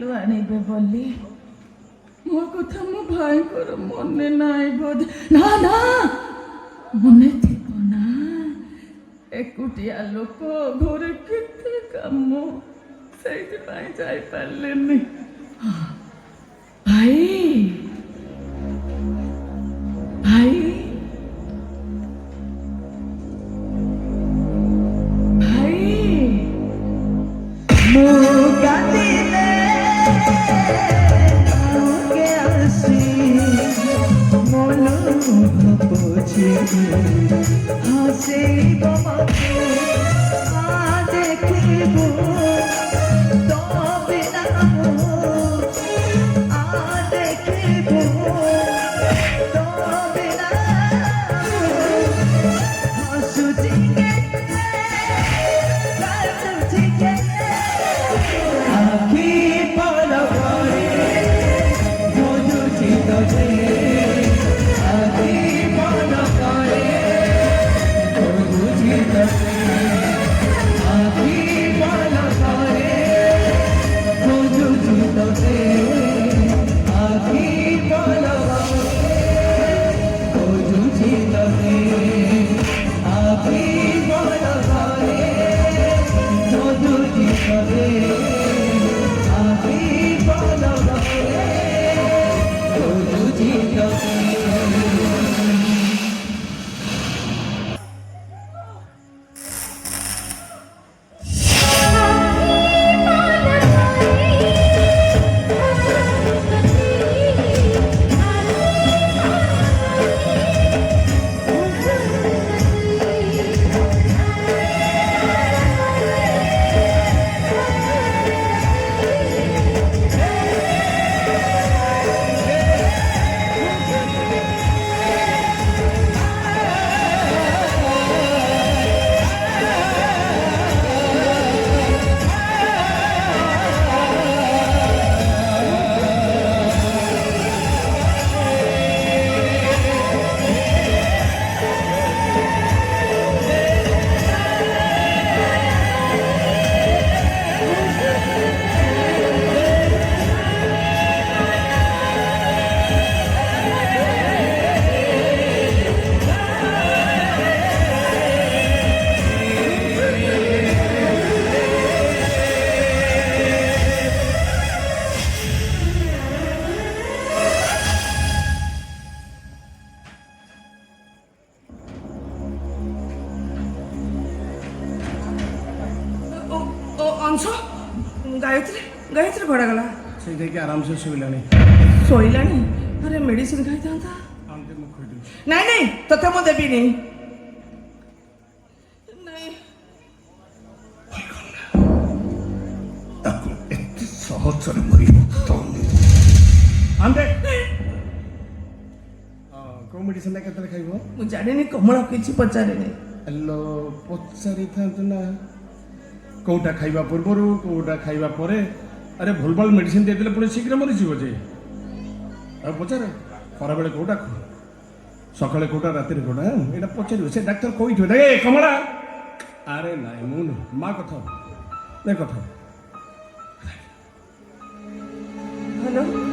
ଫୁଲ ଆଣିବେ ବୋଲି ମୋ କଥା ମୋ ଭାଇଙ୍କର ମନେ ନାହିଁ ବୋଧେ। ନା ନା ମନେ ଥିବ ନା, ଏକୁଟିଆ ଲୋକ, ଘରେ କେତେ କାମ, ସେଇଥିପାଇଁ ଯାଇପାରିଲେନି। ଭାଇ ଭାଇ ଭାଇ ମୁଁ କାନ୍ଦିଲେ ଆଗେ ଆସି ମନ ପୋଛି ହସେଇବ ମତେ ଦେଖିବୁ ତ ବିନା ଦେଖିବୁ ତ ବିନା ହସୁଛି ଆଖି ପଲ ପରେ ବୁଝୁଛି ତୋତେ, ଆଖି ପଲ ପରେ ବୁଝୁଛି ତୋତେ, ଆଖି ପଲ ପରେ ବୁଝୁଛି ତୋତେ, ଆଖି ପଲ ପରେ ବୁଝୁଛି ତୋତେ, ଆଖି ପଲ ପରେ ବୁଝୁଛି ତୋତେ, ଆଖି ପଲ ପରେ ବୁଝୁଛି ତୋତେ। अंश गायत्री गायत्री घोड़ा गला से देखिए आराम से शोलानी शोलानी। अरे मेडिसिन खाई था नहीं नहीं तथे मु देवी नहीं सहजरे मरी आंदे को मेडिसिन केतले खाइबो मु जानिनी कमला किछि पचारेनी हेलो पचारि था ना कौटा खाइबा पूर्वरु कौटा खाइबा परे अरे भूलभाल मेडिसिन दे देले पुणी शीघ्र मरी जीव जे आ पचारे खरा बेले कौटा सकाळे कौटा राति रे कौटा एटा पचारियो से डॉक्टर कोइठो रे कमला अरे नाइ मु मा कथा ने कथा हेलो